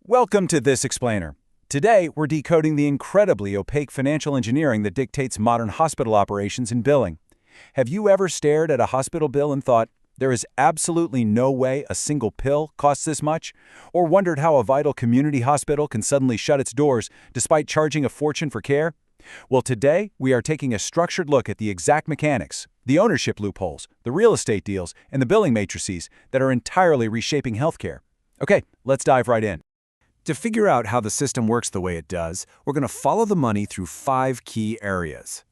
Welcome to This Explainer. Today, we're decoding the incredibly opaque financial engineering that dictates modern hospital operations and billing. Have you ever stared at a hospital bill and thought, there is absolutely no way a single pill costs this much? Or wondered how a vital community hospital can suddenly shut its doors despite charging a fortune for care? Well, today, we are taking a structured look at the exact mechanics, the ownership loopholes, the real estate deals, and the billing matrices that are entirely reshaping healthcare. Okay, let's dive right in. To figure out how the system works the way it does, we're going to follow the money through 5 key areas.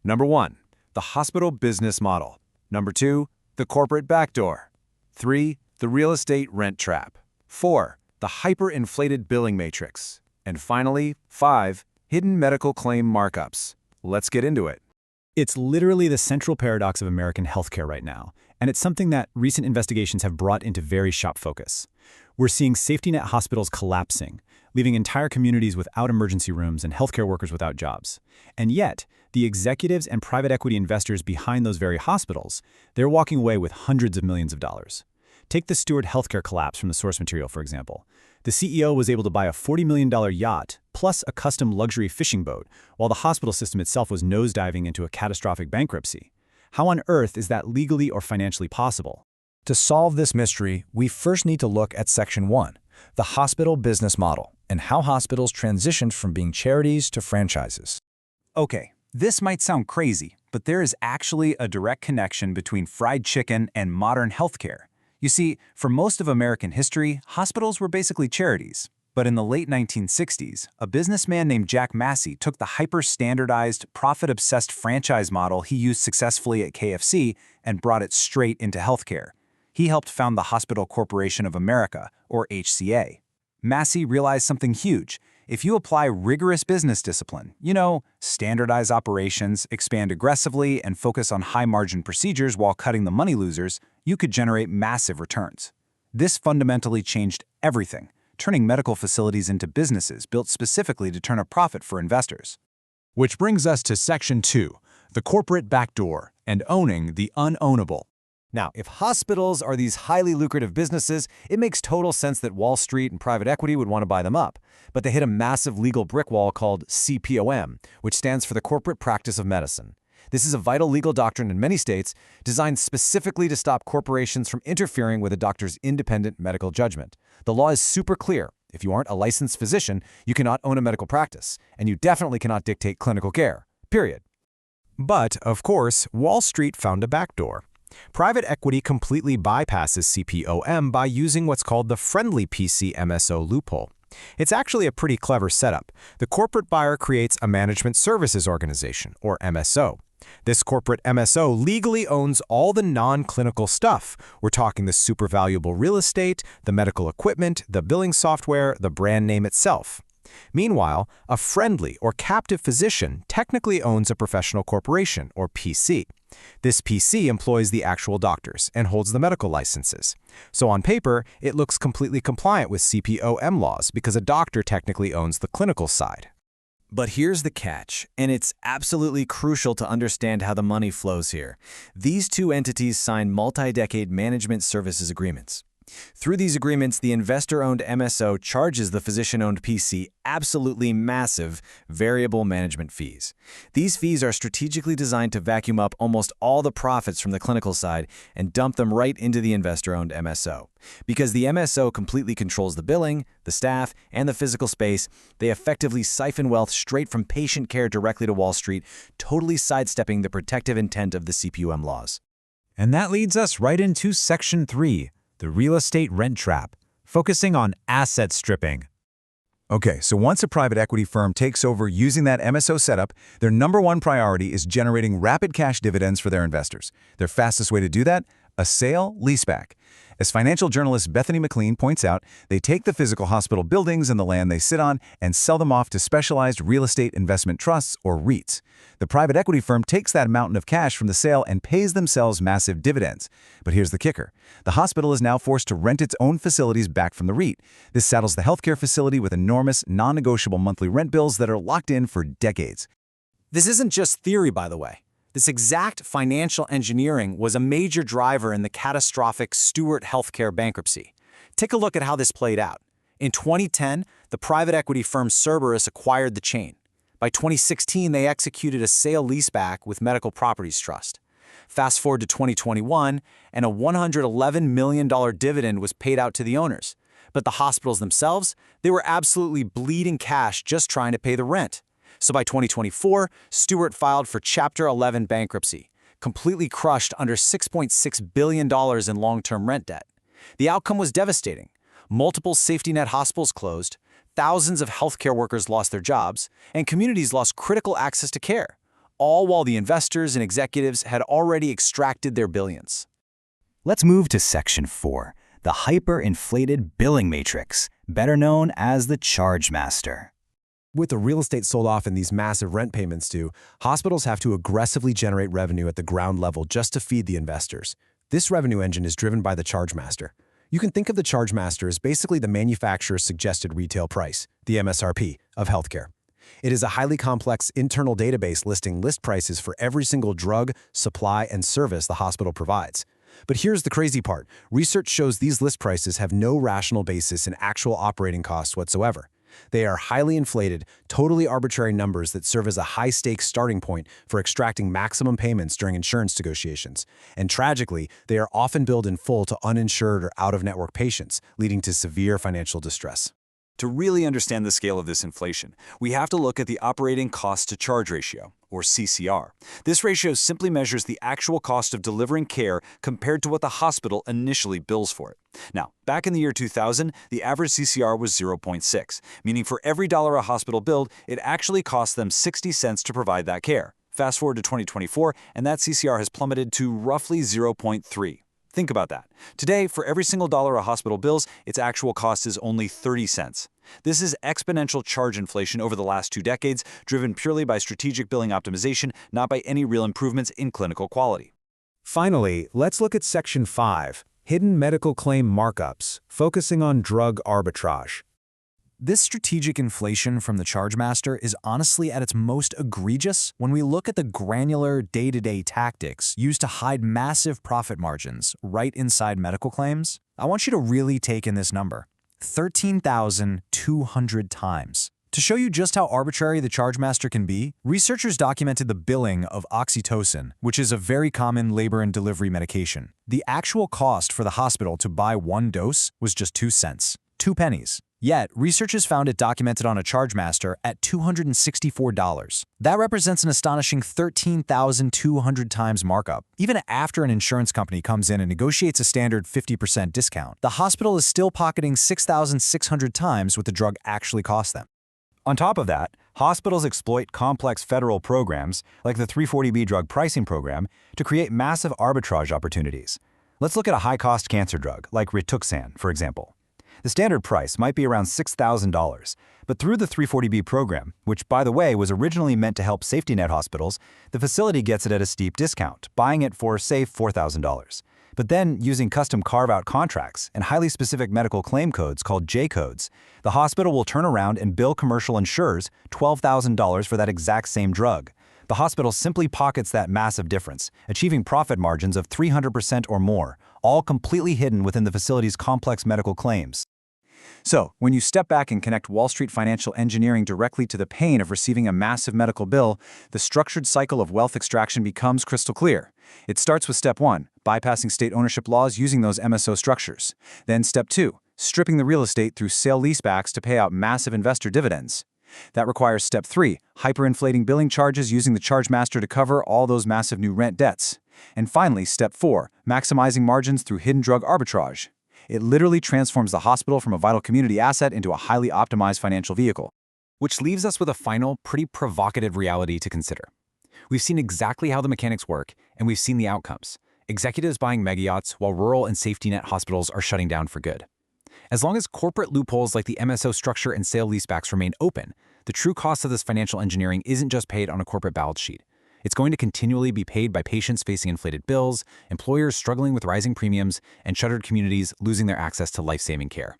Number 1, the hospital business model. Number 2, the corporate backdoor. 3, the real estate rent trap. 4, the hyper-inflated billing matrix. And finally, 5, hidden medical claim markups. Let's get into it. It's literally the central paradox of American healthcare right now, and it's something that recent investigations have brought into very sharp focus. We're seeing safety net hospitals collapsing, leaving entire communities without emergency rooms and healthcare workers without jobs. And yet, the executives and private equity investors behind those very hospitals, they're walking away with hundreds of millions of dollars. Take the Steward Healthcare collapse from the source material, for example. The CEO was able to buy a $40 million yacht plus a custom luxury fishing boat, while the hospital system itself was nosediving into a catastrophic bankruptcy. How on earth is that legally or financially possible? To solve this mystery, we first need to look at Section 1, the hospital business model, and how hospitals transitioned from being charities to franchises. Okay, this might sound crazy, but there is actually a direct connection between fried chicken and modern healthcare. You see, for most of American history, hospitals were basically charities. But in the late 1960s, a businessman named Jack Massey took the hyper-standardized, profit-obsessed franchise model he used successfully at KFC and brought it straight into healthcare. He helped found the Hospital Corporation of America, or HCA. Massey realized something huge. If you apply rigorous business discipline, standardize operations, expand aggressively, and focus on high-margin procedures while cutting the money losers, you could generate massive returns. This fundamentally changed everything, turning medical facilities into businesses built specifically to turn a profit for investors. Which brings us to Section 2, the corporate backdoor and owning the unownable. Now, if hospitals are these highly lucrative businesses, it makes total sense that Wall Street and private equity would want to buy them up. But they hit a massive legal brick wall called CPOM, which stands for the Corporate Practice of Medicine. This is a vital legal doctrine in many states designed specifically to stop corporations from interfering with a doctor's independent medical judgment. The law is super clear. If you aren't a licensed physician, you cannot own a medical practice, and you definitely cannot dictate clinical care, period. But, of course, Wall Street found a backdoor. Private equity completely bypasses CPOM by using what's called the friendly PC MSO loophole. It's actually a pretty clever setup. The corporate buyer creates a management services organization, or MSO. This corporate MSO legally owns all the non-clinical stuff. We're talking the super valuable real estate, the medical equipment, the billing software, the brand name itself. Meanwhile, a friendly or captive physician technically owns a professional corporation, or PC. This PC employs the actual doctors and holds the medical licenses. So on paper, it looks completely compliant with CPOM laws because a doctor technically owns the clinical side. But here's the catch, and it's absolutely crucial to understand how the money flows here. These two entities sign multi-decade management services agreements. Through these agreements, the investor-owned MSO charges the physician-owned PC absolutely massive variable management fees. These fees are strategically designed to vacuum up almost all the profits from the clinical side and dump them right into the investor-owned MSO. Because the MSO completely controls the billing, the staff, and the physical space, they effectively siphon wealth straight from patient care directly to Wall Street, totally sidestepping the protective intent of the CPOM laws. And that leads us right into Section 3. The real estate rent trap, focusing on asset stripping. Okay, so once a private equity firm takes over using that MSO setup, their number one priority is generating rapid cash dividends for their investors. Their fastest way to do that? A sale-leaseback. As financial journalist Bethany McLean points out, they take the physical hospital buildings and the land they sit on and sell them off to specialized real estate investment trusts, or REITs. The private equity firm takes that mountain of cash from the sale and pays themselves massive dividends. But here's the kicker. The hospital is now forced to rent its own facilities back from the REIT. This saddles the healthcare facility with enormous, non-negotiable monthly rent bills that are locked in for decades. This isn't just theory, by the way. This exact financial engineering was a major driver in the catastrophic Steward Healthcare bankruptcy. Take a look at how this played out. In 2010, the private equity firm Cerberus acquired the chain. By 2016, they executed a sale-leaseback with Medical Properties Trust. Fast forward to 2021, and a $111 million dividend was paid out to the owners. But the hospitals themselves, they were absolutely bleeding cash just trying to pay the rent. So by 2024, Stewart filed for Chapter 11 bankruptcy, completely crushed under $6.6 billion in long-term rent debt. The outcome was devastating. Multiple safety net hospitals closed, thousands of healthcare workers lost their jobs, and communities lost critical access to care, all while the investors and executives had already extracted their billions. Let's move to Section 4, the hyper-inflated billing matrix, better known as the charge master. With the real estate sold off and these massive rent payments due, hospitals have to aggressively generate revenue at the ground level just to feed the investors. This revenue engine is driven by the charge master. You can think of the charge master as basically the manufacturer's suggested retail price, the MSRP, of healthcare. It is a highly complex internal database listing list prices for every single drug, supply, and service the hospital provides. But here's the crazy part. Research shows these list prices have no rational basis in actual operating costs whatsoever. They are highly inflated, totally arbitrary numbers that serve as a high-stakes starting point for extracting maximum payments during insurance negotiations. And tragically, they are often billed in full to uninsured or out-of-network patients, leading to severe financial distress. To really understand the scale of this inflation, we have to look at the operating cost-to-charge ratio, or CCR. This ratio simply measures the actual cost of delivering care compared to what the hospital initially bills for it. Now, back in the year 2000, the average CCR was 0.6, meaning for every dollar a hospital billed, it actually cost them 60 cents to provide that care. Fast forward to 2024, and that CCR has plummeted to roughly 0.3. Think about that. Today, for every single dollar a hospital bills, its actual cost is only 30 cents. This is exponential charge inflation over the last 2 decades, driven purely by strategic billing optimization, not by any real improvements in clinical quality. Finally, let's look at Section 5, Hidden Medical Claim Markups, focusing on drug arbitrage. This strategic inflation from the charge master is honestly at its most egregious when we look at the granular day-to-day tactics used to hide massive profit margins right inside medical claims. I want you to really take in this number, 13,200 times. To show you just how arbitrary the charge master can be, researchers documented the billing of oxytocin, which is a very common labor and delivery medication. The actual cost for the hospital to buy one dose was just 2 cents, 2 pennies. Yet, researchers found it documented on a charge master at $264. That represents an astonishing 13,200 times markup. Even after an insurance company comes in and negotiates a standard 50% discount, the hospital is still pocketing 6,600 times what the drug actually cost them. On top of that, hospitals exploit complex federal programs, like the 340B drug pricing program, to create massive arbitrage opportunities. Let's look at a high-cost cancer drug, like Rituxan, for example. The standard price might be around $6,000, but through the 340B program, which by the way was originally meant to help safety net hospitals, the facility gets it at a steep discount, buying it for, say, $4,000. But then, using custom carve-out contracts and highly specific medical claim codes called J-codes, the hospital will turn around and bill commercial insurers $12,000 for that exact same drug. The hospital simply pockets that massive difference, achieving profit margins of 300% or more, all completely hidden within the facility's complex medical claims. So, when you step back and connect Wall Street financial engineering directly to the pain of receiving a massive medical bill, the structured cycle of wealth extraction becomes crystal clear. It starts with Step 1, bypassing state ownership laws using those MSO structures. Then Step 2, stripping the real estate through sale-leasebacks to pay out massive investor dividends. That requires Step 3, hyperinflating billing charges using the charge master to cover all those massive new rent debts. And finally, Step 4, maximizing margins through hidden drug arbitrage. It literally transforms the hospital from a vital community asset into a highly optimized financial vehicle. Which leaves us with a final, pretty provocative reality to consider. We've seen exactly how the mechanics work, and we've seen the outcomes. Executives buying megayachts while rural and safety net hospitals are shutting down for good. As long as corporate loopholes like the MSO structure and sale-leasebacks remain open, the true cost of this financial engineering isn't just paid on a corporate balance sheet. It's going to continually be paid by patients facing inflated bills, employers struggling with rising premiums, and shuttered communities losing their access to life-saving care.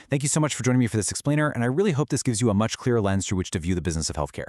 Thank you so much for joining me for this explainer, and I really hope this gives you a much clearer lens through which to view the business of healthcare.